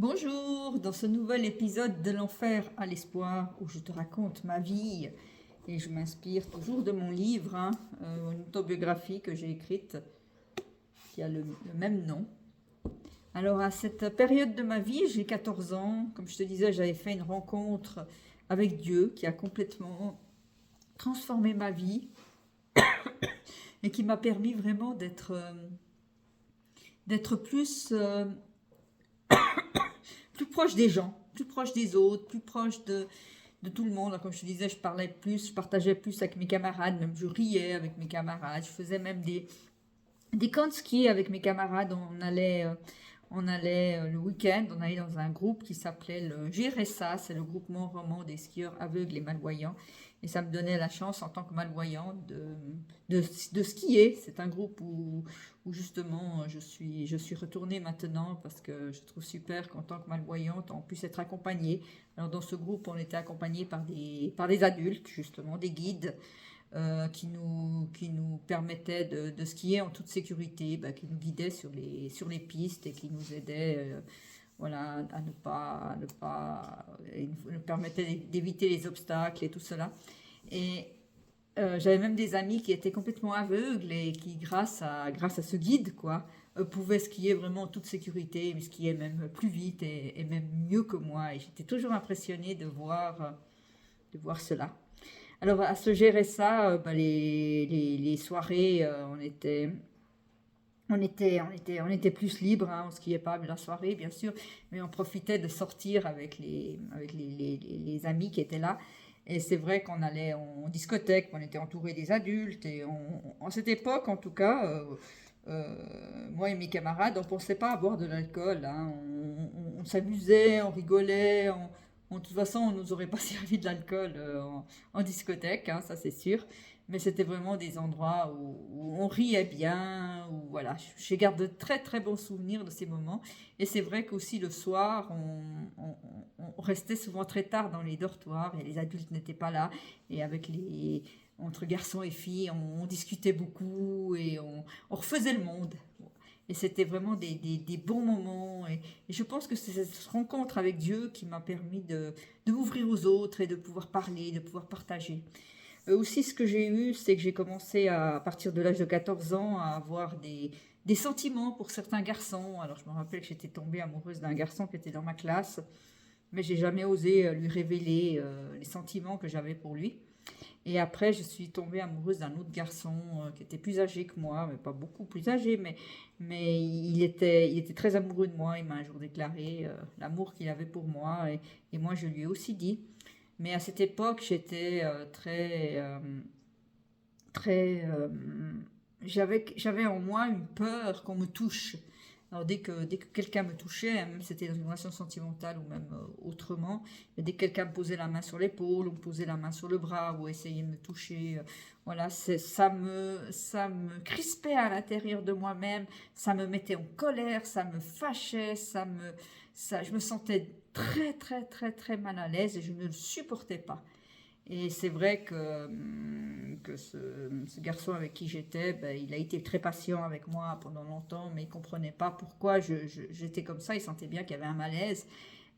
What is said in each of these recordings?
Bonjour, dans ce nouvel épisode de l'enfer à l'espoir où je te raconte ma vie et je m'inspire toujours de mon livre, une autobiographie que j'ai écrite qui a le même nom. Alors à cette période de ma vie, j'ai 14 ans, comme je te disais, j'avais fait une rencontre avec Dieu qui a complètement transformé ma vie et qui m'a permis vraiment d'être plus proche des gens, plus proche des autres, plus proche de tout le monde. Comme je te disais, je parlais plus, je partageais plus avec mes camarades, même je riais avec mes camarades. Je faisais même des camps de ski avec mes camarades. On allait le week-end, on allait dans un groupe qui s'appelait le GRSA, c'est le groupement roman des skieurs aveugles et malvoyants. Et ça me donnait la chance en tant que malvoyante de skier. C'est un groupe où justement je suis retournée maintenant parce que je trouve super qu'en tant que malvoyante on puisse être accompagnée. Alors dans ce groupe on était accompagnés par des adultes, justement des guides qui nous permettaient de skier en toute sécurité, qui nous guidaient sur les pistes et qui nous aidaient voilà, ils nous permettaient d'éviter les obstacles et tout cela. Et j'avais même des amis qui étaient complètement aveugles et qui, grâce à ce guide, quoi, pouvaient skier vraiment en toute sécurité, mais skier même plus vite et même mieux que moi. Et j'étais toujours impressionnée de voir cela. Alors, à se gérer ça, les soirées, on était plus libre, on ne skiait pas la soirée, bien sûr, mais on profitait de sortir avec les amis qui étaient là. Et c'est vrai qu'on allait en discothèque, on était entouré des adultes, et en cette époque, en tout cas, moi et mes camarades, on ne pensait pas à boire de l'alcool, on s'amusait, on rigolait, de toute façon, on ne nous aurait pas servi de l'alcool en discothèque, ça c'est sûr. Mais c'était vraiment des endroits où on riait bien, où voilà, je garde de très très bons souvenirs de ces moments. Et c'est vrai qu'aussi le soir, on restait souvent très tard dans les dortoirs et les adultes n'étaient pas là. Et entre garçons et filles, on discutait beaucoup et on refaisait le monde. Et c'était vraiment des bons moments. Et je pense que c'est cette rencontre avec Dieu qui m'a permis de m'ouvrir aux autres et de pouvoir parler, de pouvoir partager. Aussi, ce que j'ai eu, c'est que j'ai commencé à partir de l'âge de 14 ans à avoir des sentiments pour certains garçons. Alors, je me rappelle que j'étais tombée amoureuse d'un garçon qui était dans ma classe, mais j'ai jamais osé lui révéler les sentiments que j'avais pour lui. Et après, je suis tombée amoureuse d'un autre garçon qui était plus âgé que moi, mais pas beaucoup plus âgé, mais il était très amoureux de moi. Il m'a un jour déclaré l'amour qu'il avait pour moi, et moi, je lui ai aussi dit. Mais à cette époque, j'étais très. J'avais en moi une peur qu'on me touche. Alors dès que quelqu'un me touchait, même si c'était dans une relation sentimentale ou même autrement, dès que quelqu'un me posait la main sur l'épaule, ou me posait la main sur le bras, ou essayait de me toucher, voilà, ça me crispait à l'intérieur de moi-même, ça me mettait en colère, ça me fâchait, je me sentais très très très très mal à l'aise et je ne le supportais pas. Et c'est vrai que ce garçon avec qui j'étais, il a été très patient avec moi pendant longtemps, mais il ne comprenait pas pourquoi j'étais comme ça. Il sentait bien qu'il y avait un malaise.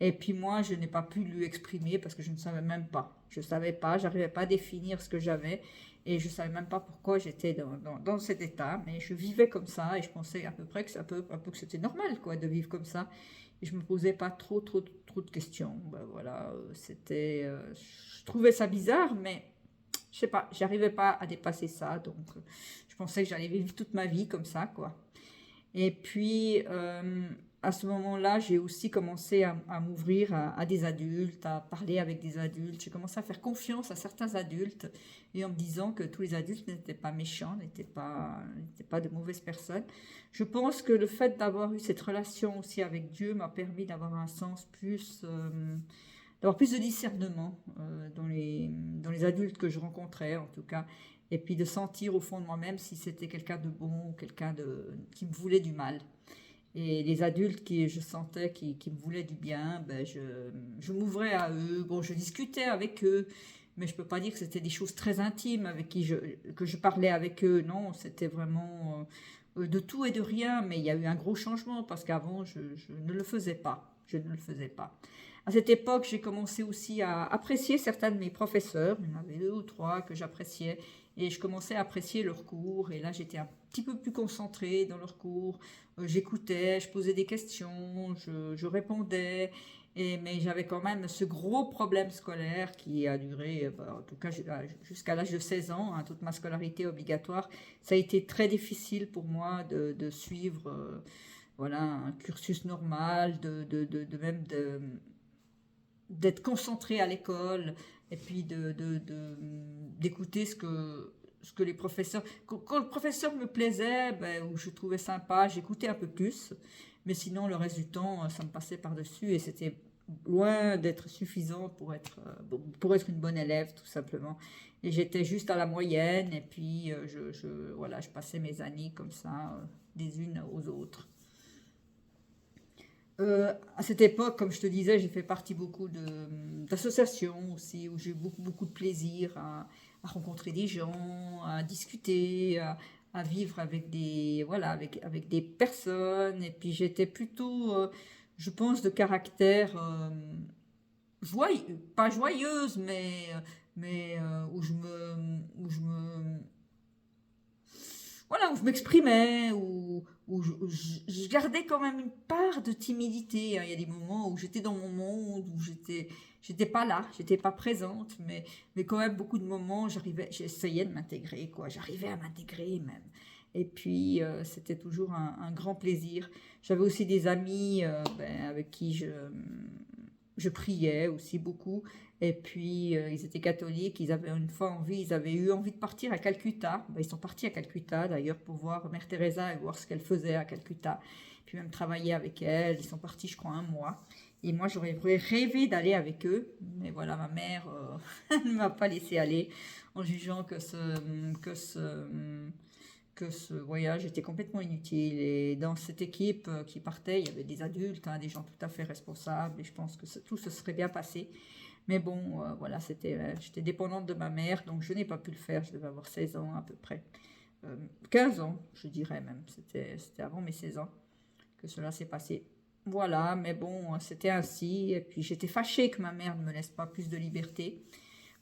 Et puis moi, je n'ai pas pu lui exprimer parce que je ne savais même pas. Je ne savais pas, j'arrivais pas à définir ce que j'avais. Et je ne savais même pas pourquoi j'étais dans cet état. Mais je vivais comme ça et je pensais à peu près un peu que c'était normal, quoi, de vivre comme ça. Et je me posais pas trop, trop, trop de questions. Voilà, je trouvais ça bizarre, mais je sais pas, j'arrivais pas à dépasser ça. Donc, je pensais que j'allais vivre toute ma vie comme ça, quoi. Et puis, à ce moment-là, j'ai aussi commencé à m'ouvrir à des adultes, à parler avec des adultes. J'ai commencé à faire confiance à certains adultes et en me disant que tous les adultes n'étaient pas méchants, n'étaient pas de mauvaises personnes. Je pense que le fait d'avoir eu cette relation aussi avec Dieu m'a permis d'avoir un sens d'avoir plus de discernement dans les adultes que je rencontrais, en tout cas, et puis de sentir au fond de moi-même si c'était quelqu'un de bon ou quelqu'un qui me voulait du mal. Et les adultes qui je sentais qui me voulaient du bien, je m'ouvrais à eux. Bon, je discutais avec eux, mais je ne peux pas dire que c'était des choses très intimes que je parlais avec eux. Non, c'était vraiment de tout et de rien, mais il y a eu un gros changement parce qu'avant, je ne le faisais pas. Je ne le faisais pas. À cette époque, j'ai commencé aussi à apprécier certains de mes professeurs. Il y en avait 2 ou 3 que j'appréciais. Et je commençais à apprécier leurs cours. Et là, j'étais un petit peu plus concentrée dans leurs cours. J'écoutais, je posais des questions, je répondais. Mais j'avais quand même ce gros problème scolaire qui a duré, en tout cas jusqu'à l'âge de 16 ans, hein, toute ma scolarité obligatoire. Ça a été très difficile pour moi de suivre voilà, un cursus normal, d'être concentré à l'école et puis d'écouter ce que les professeurs... Quand le professeur me plaisait, ben, ou je trouvais sympa, j'écoutais un peu plus. Mais sinon, le reste du temps, ça me passait par-dessus et c'était loin d'être suffisant pour être une bonne élève, tout simplement. Et j'étais juste à la moyenne et puis voilà, je passais mes années comme ça, des unes aux autres. À cette époque, comme je te disais, j'ai fait partie beaucoup d'associations aussi, où j'ai eu beaucoup de plaisir à rencontrer des gens, à discuter, à vivre avec voilà, avec des personnes. Et puis j'étais plutôt, je pense, de caractère pas joyeuse, mais voilà, où je m'exprimais, où je gardais quand même une part de timidité, hein. Il y a des moments où j'étais dans mon monde, où j'étais pas là, j'étais pas présente, mais quand même beaucoup de moments, j'essayais de m'intégrer, quoi. J'arrivais à m'intégrer même. Et puis, c'était toujours un grand plaisir. J'avais aussi des amis avec qui je priais aussi beaucoup. Et puis, ils étaient catholiques, ils avaient ils avaient eu envie de partir à Calcutta. Ben, ils sont partis à Calcutta, d'ailleurs, pour voir Mère Teresa et voir ce qu'elle faisait à Calcutta. Puis même travailler avec elle. Ils sont partis, je crois, 1 mois. Et moi, j'aurais rêvé d'aller avec eux. Mais voilà, ma mère ne m'a pas laissé aller en jugeant que ce voyage était complètement inutile. Et dans cette équipe qui partait, il y avait des adultes, hein, des gens tout à fait responsables. Et je pense que tout se serait bien passé. Mais bon, voilà, j'étais dépendante de ma mère, donc je n'ai pas pu le faire. Je devais avoir 16 ans à peu près. 15 ans, je dirais même. C'était avant mes 16 ans que cela s'est passé. Voilà, mais bon, c'était ainsi. Et puis j'étais fâchée que ma mère ne me laisse pas plus de liberté.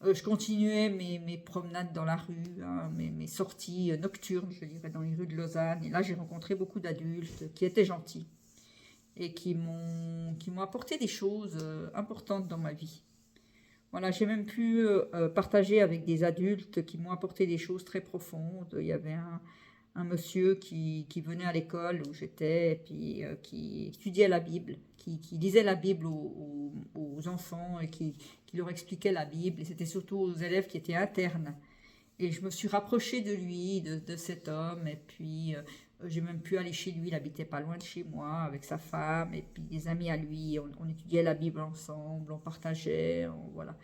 Je continuais mes promenades dans la rue, hein, mes sorties nocturnes, je dirais, dans les rues de Lausanne. Et là, j'ai rencontré beaucoup d'adultes qui étaient gentils et qui m'ont apporté des choses importantes dans ma vie. Voilà, j'ai même pu partager avec des adultes qui m'ont apporté des choses très profondes. Il y avait un monsieur qui venait à l'école où j'étais, et puis qui étudiait la Bible, qui lisait la Bible aux enfants et qui leur expliquait la Bible. Et c'était surtout aux élèves qui étaient internes. Et je me suis rapprochée de lui, de cet homme, et puis j'ai même pu aller chez lui, il habitait pas loin de chez moi, avec sa femme, et puis des amis à lui, on étudiait la Bible ensemble, on partageait, voilà.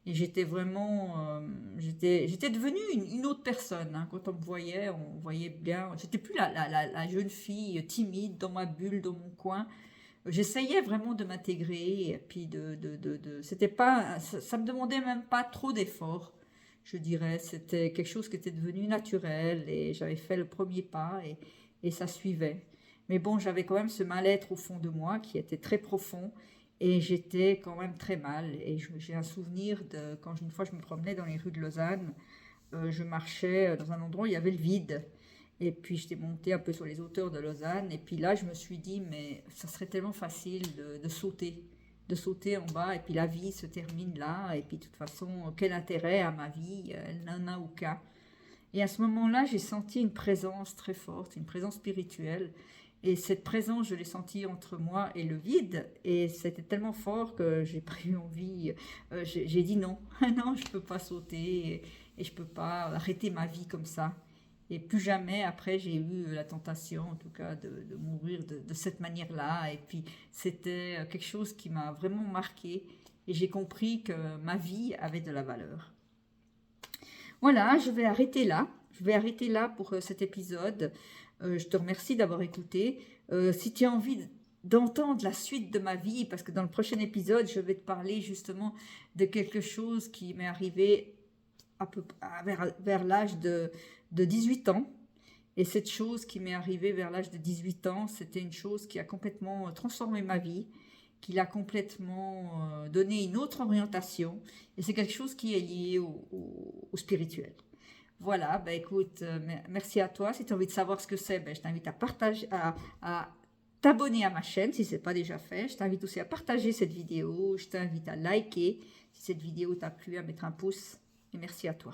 Et j'étais vraiment, j'étais devenue une autre personne, hein. Quand on voyait bien, j'étais plus la jeune fille timide dans ma bulle, dans mon coin. J'essayais vraiment de m'intégrer, et puis c'était pas, ça me demandait même pas trop d'efforts, je dirais. C'était quelque chose qui était devenu naturel et j'avais fait le premier pas et ça suivait. Mais bon, j'avais quand même ce mal-être au fond de moi qui était très profond et j'étais quand même très mal. Et j'ai un souvenir de quand une fois je me promenais dans les rues de Lausanne, je marchais dans un endroit où il y avait le vide. Et puis j'étais montée un peu sur les hauteurs de Lausanne. Et puis là, je me suis dit, mais ça serait tellement facile de sauter en bas. Et puis la vie se termine là. Et puis de toute façon, quel intérêt à ma vie? Elle n'en a aucun. Et à ce moment-là, j'ai senti une présence très forte, une présence spirituelle. Et cette présence, je l'ai sentie entre moi et le vide. Et c'était tellement fort que j'ai pas eu envie. J'ai dit non, non, je peux pas sauter et je peux pas arrêter ma vie comme ça. Et plus jamais après j'ai eu la tentation en tout cas de mourir de cette manière-là. Et puis c'était quelque chose qui m'a vraiment marqué et j'ai compris que ma vie avait de la valeur. Voilà, je vais arrêter là. Je vais arrêter là pour cet épisode. Je te remercie d'avoir écouté. Si tu as envie d'entendre la suite de ma vie, parce que dans le prochain épisode, je vais te parler justement de quelque chose qui m'est arrivé vers l'âge de 18 ans. Et cette chose qui m'est arrivée vers l'âge de 18 ans, c'était une chose qui a complètement transformé ma vie, qui l'a complètement donné une autre orientation. Et c'est quelque chose qui est lié au spirituel. Voilà, bah écoute, merci à toi. Si tu as envie de savoir ce que c'est, ben, je t'invite à partager, à t'abonner à ma chaîne si ce n'est pas déjà fait. Je t'invite aussi à partager cette vidéo. Je t'invite à liker si cette vidéo t'a plu, à mettre un pouce. Et merci à toi.